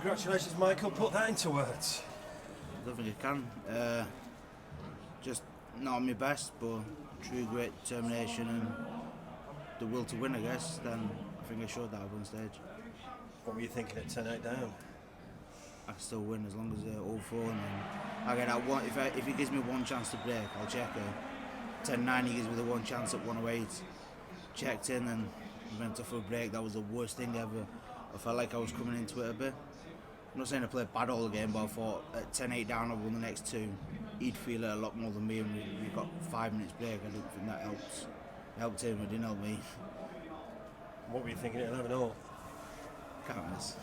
Congratulations, Michael. Put that into words. I don't think I can. Just not on my best, but true great determination and the will to win, I guess. Then I think I showed that up on stage. What were you thinking at 10-8 down? I can still win as long as they're all four, and then I get that one. If he gives me one chance to break, I'll check it. 10-9, he gives me the one chance at 108. Checked in and went for a break. That was the worst thing ever. I felt like I was coming into it a bit. I'm not saying I played bad all the game, but I thought at 10-8 down, I won the next two. He'd feel it a lot more than me, and we got 5 minutes break. I don't think that helps. It helped him, it didn't help me. What were you thinking at 11-all? Can't miss.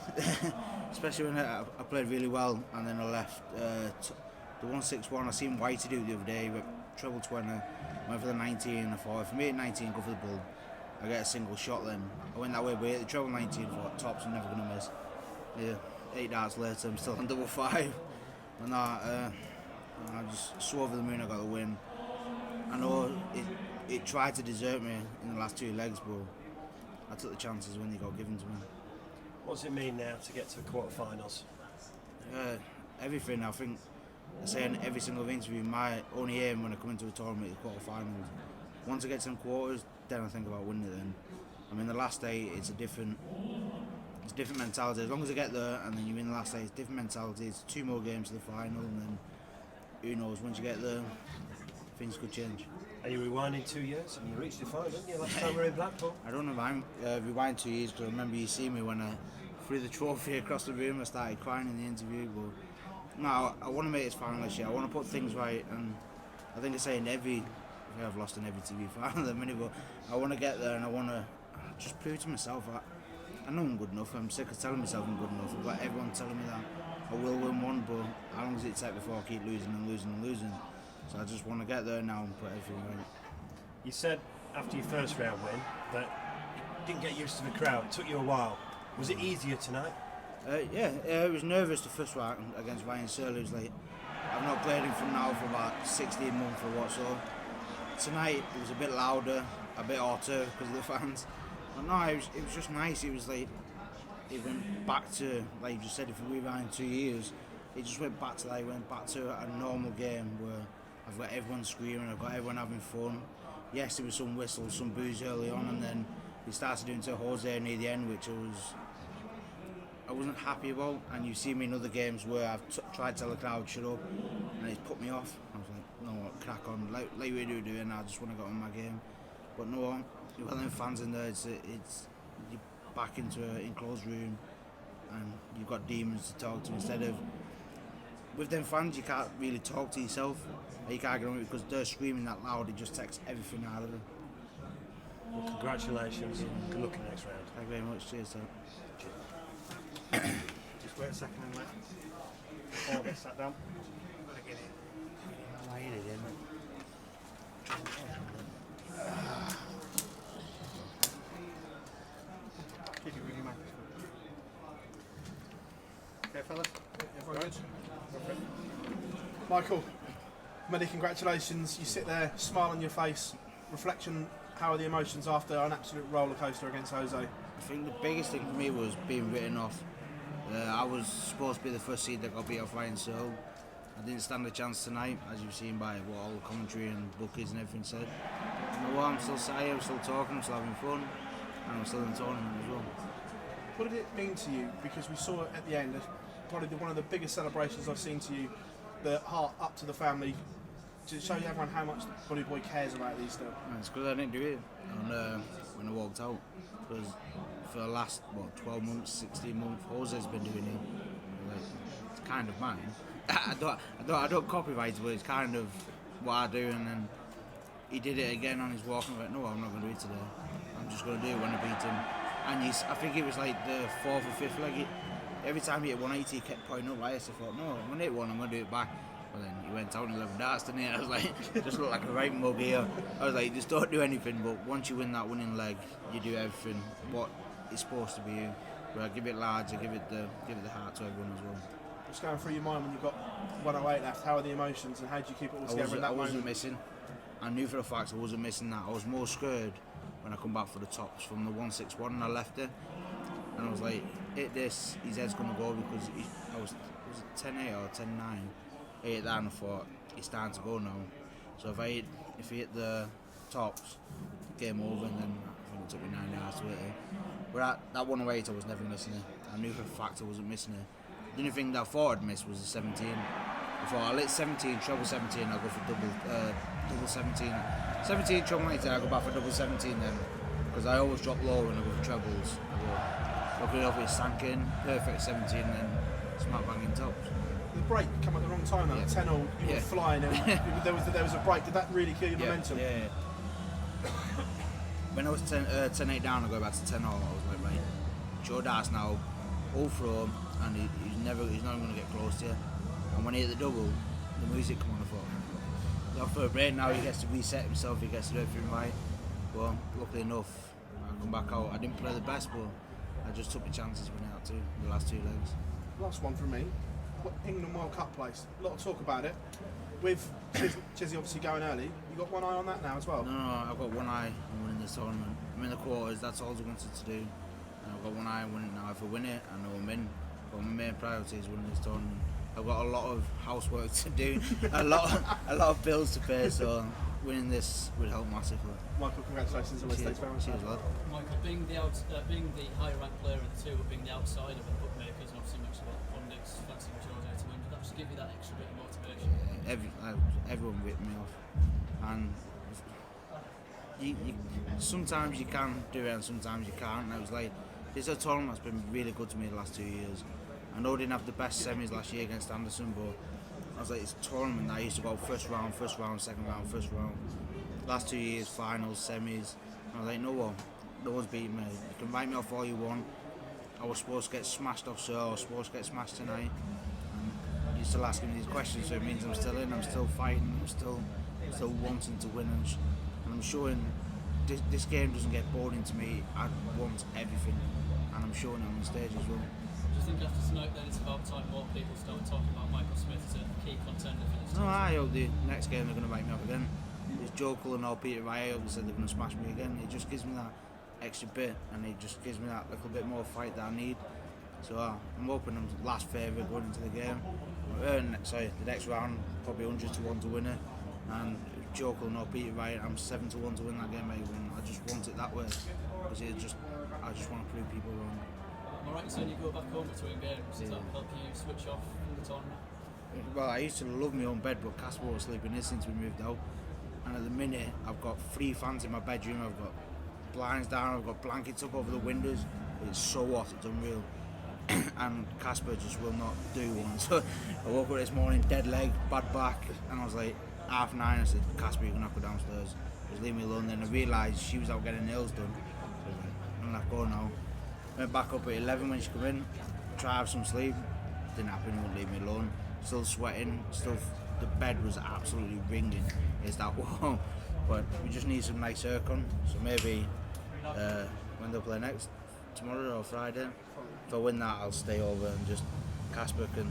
Especially when I played really well and then I left. The 161, I seen Whitey do it the other day. Went treble 20, went for the 19. I thought if I made 19, go for the bull. I get a single shot then. I went that way, but the treble 19, I thought tops, I'm never going to miss. Yeah, 8 darts later, I'm still on double 5. And I just swore over the moon, I got the win. I know it tried to desert me in the last 2 legs, but I took the chances when they got given to me. What does it mean now to get to the quarterfinals? Everything. I think I say in every single interview, my only aim when I come into a tournament is quarterfinals. Once I get to them quarters, then I think about winning it. Then, I mean, the last day it's a different mentality. As long as I get there and then you win the last day, it's different mentality. It's 2 more games to the final, and then who knows? Once you get there, things could change. Are you rewinding 2 years? And you reached the final, didn't you? Last time we were in Blackpool. I don't know if I'm rewind 2 years, because I remember you seeing me when I threw the trophy across the room. I started crying in the interview, but no, I want to make this final this year. I want to put things right, and I think I say in every, I've lost in every TV final at the minute, but I want to get there and I want to just prove to myself that I know I'm good enough. I'm sick of telling myself I'm good enough. I've got everyone telling me that I will win one, but how long does it take before I keep losing and losing and losing? So I just want to get there now and put everything right. You said after your first round win that you didn't get used to the crowd. It took you a while. Was it easier tonight? Yeah, I was nervous the first round against Ryan Searle. It was like, I've not played him from now for about 16 months or what, so tonight it was a bit louder, a bit hotter because of the fans. But no, it was just nice. It was like, it went back to, like you just said, if we rewind 2 years, it just went back to a normal game where I've got everyone screaming, I've got everyone having fun. Yes, there was some whistles, some boos early on, and then we started doing to Jose near the end, which I wasn't happy about. And you see me in other games where I've tried to tell the crowd shut up, and it's put me off. I was like, no, crack on, like we do doing. I just want to get on my game. But no, you've got them fans in there. It's you're back into an enclosed room, and you've got demons to talk to instead of. With them fans, you can't really talk to yourself. You can't get on with it because they're screaming that loud. It just takes everything out of them. Well, congratulations and good luck in the next round. Thank you very much. Cheers, sir. Just wait a second and let all get sat down. I hate it, Keep it really microphone. Okay, fellas. Everyone good? Michael, many congratulations. You sit there, smile on your face. Reflection, how are the emotions after an absolute roller coaster against Jose? I think the biggest thing for me was being written off. I was supposed to be the first seed that got beat off Ryan Searle. I didn't stand a chance tonight, as you've seen by what all the commentary and bookies and everything said. You know what, I'm still sat here, I'm still talking, I'm still having fun, and I'm still in the tournament as well. What did it mean to you? Because we saw at the end, probably one of the biggest celebrations I've seen to you, the heart up to the family, to show everyone how much Bully Boy cares about these still. It's because I didn't do it when I walked out. Because for the last 12 months, 16 months, Jose's been doing it. Like, it's kind of mine. I don't copyright, but it's kind of what I do. And then he did it again on his walk, and I went, no, I'm not going to do it today. I'm just going to do it when I beat him. And I think it was like the 4th or 5th leg. Every time he hit 180, he kept pointing up like this. I thought, no, I'm going to hit one, I'm going to do it back. But then he went out and 11 darts, didn't he? I was like, just looked like a right mug here. I was like, just don't do anything. But once you win that winning leg, you do everything what it's supposed to be. Where I give it large, I give it the heart to everyone as well. What's going through your mind when you've got 108 left? How are the emotions and how do you keep it all together in that moment? I wasn't missing. I knew for a fact I wasn't missing that. I was more scared when I come back for the tops from the 161 and I left it. And I was like, hit this, his head's going to go because I was it 10-8 or 10-9? I hit that and I thought, he's starting to go now. So if he hit the tops, game over, and then I think it took me 9 yards to hit it. But that 108 I was never missing it. I knew for a fact I wasn't missing it. The only thing that I thought I'd miss was the 17. I thought I'll hit 17, treble 17, I'll go for double 17. 17, treble 19, I'll go back for double 17 then. Because I always drop low when I go for trebles. Luckily enough it sank in, perfect 17 and then smack bang in tops. The break came at the wrong time though, 10-0, you were flying and there was a break. Did that really kill your momentum? Yeah. When I was 10-8 down, I go back to 10-0, I was like, right, Joe Dart's now all throw and he's not going to get close to you. And when he hit the double, the music come on, I thought, well, for a break now he gets to reset himself, he gets to do everything right. Well, luckily enough, I come back out. I didn't play the best, but I just took my chances when out too, the last 2 legs. Last one from me. England World Cup place. A lot of talk about it. With Chizzy obviously going early, you got one eye on that now as well? No, I've got one eye on winning this tournament. I'm in the quarters, that's all I wanted to do. And I've got one eye on winning now. If I win it, I know I'm in. But my main priority is winning this tournament. I've got a lot of housework to do, a lot of bills to pay, so winning this would help massively. Michael, congratulations on this. Thanks very much. Cheers, lad. Michael, being the higher ranked player of the two, but being the outsider of the bookmakers, and obviously much about the pundits fancying Jose to win, did that just give you that extra bit of motivation? Everyone ripped me off, and sometimes you can do it and sometimes you can't. And I was like, this is a tournament that's been really good to me the last 2 years. I know I didn't have the best semis last year against Anderson, but I was like, it's a tournament that I used to go first round, second round, first round. Last 2 years, finals, semis. I was like, no one's beating me. You can write me off all you want. I was supposed to get smashed off, so I was supposed to get smashed tonight. And you're still asking me these questions, so it means I'm still in, I'm still fighting, I'm still wanting to win. And I'm showing this game doesn't get boring to me. I want everything, and I'm showing it on the stage as well. Do you think after tonight then it's about time more people start talking about Michael Smith as a key contender for this? No, I hope the next game they're going to write me up again. It's Joe Cullen or Peter Wright, I hope they said they're going to smash me again. It just gives me that extra bit, and it just gives me that little bit more fight that I need. So I'm hoping I'm last favourite going into the game. The next round, probably 100 to 1 to win it. And if Joe Cullen or Peter Wright, I'm 7 to 1 to win that game. I just want it that way, because I just want to prove people wrong. Am I right in saying you go back home between games? Does that help you switch off from the tournament? Well, I used to love my own bed, but Casper was sleeping here since we moved out. And at the minute, I've got 3 fans in my bedroom, I've got blinds down, I've got blankets up over the windows. It's so hot, it's unreal. And Casper just will not do one. So I woke up this morning, dead leg, bad back, and I was like, 9:30, I said, Casper, you're going to have to go downstairs. Just leave me alone. Then I realised she was out getting nails done. So I was like, I'm going to have to go now. Went back up at 11 when she came in, tried to have some sleep, didn't happen, wouldn't leave me alone. Still sweating, the bed was absolutely ringing. It's that warm, but we just need some nice aircon. So maybe when they'll play next, tomorrow or Friday, if I win that, I'll stay over and just Casper can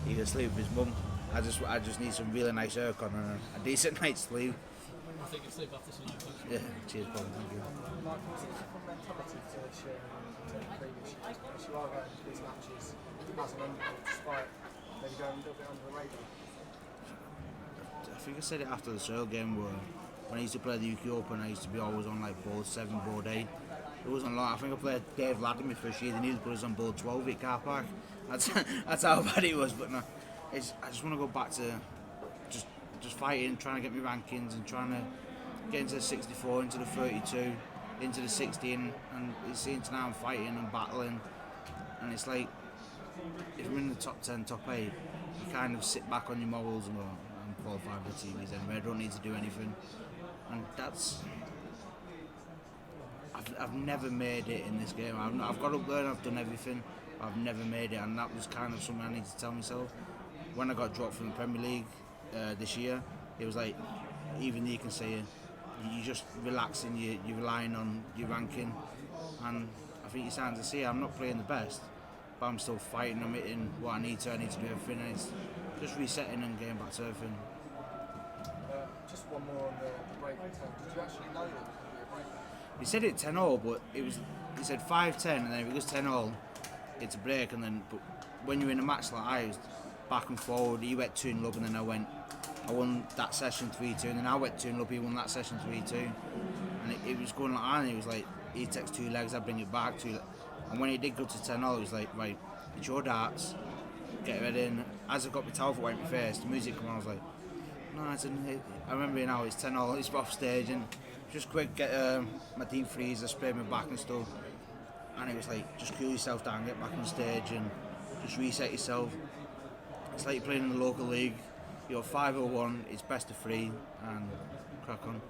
either sleep with his mum. I just need some really nice aircon and a decent night's sleep. I think you sleep after tonight. Yeah, cheers, Paul. Thank you. Michael, what's the different mentality to this year and to previous years? Because you are going to these matches as an underdog, despite maybe going a little bit under the radar. I think I said it after the Searle game where when I used to play the UK Open, I used to be always on like board 7, board 8. It wasn't a lot. I think I played Dave Ladd in my first year. They needed to put us on board 12 at car park. That's how bad it was. But no, I just want to go back to just fighting, trying to get my rankings and trying to get into the 64, into the 32, into the 16, and it's seeing now I'm fighting and battling, and it's like if I'm in the top 10, top 8, you kind of sit back on your morals and go, I'm qualified for the TVs anyway, I don't need to do anything, and that's I've never made it in this game. I've got up there and I've done everything, but I've never made it, and that was kind of something I need to tell myself. When I got dropped from the Premier League this year, it was like, even you can say it, you're just relaxing, you're relying on your ranking, and I think you're starting to see I'm not playing the best, but I'm still fighting, I'm hitting what I need to do everything, and it's just resetting and getting back to everything. Just one more on the break in time. Did you actually know that it was going to be a break? He said it 10-0, but he said 5-10, and then if it goes 10-0, it's a break, and then but when you're in a match like I was back and forward, he went 2-0 up, and then I won that session 3-2, and then I went 2-0 up, he won that session 3-2, and it was going like that, and he was like, he takes 2 legs, I bring it back, and when he did go to 10-0, he was like, right, it's your darts, get ready. And as I got my towel for my face, the music came on, I was like, no, I remember now it's 10-0, it's off stage, and just quick get my deep freezer, spray my back and stuff, and it was like, just cool yourself down, get back on stage and just reset yourself. It's like you're playing in the local league, you're 5-0-1, it's best of 3, and crack on.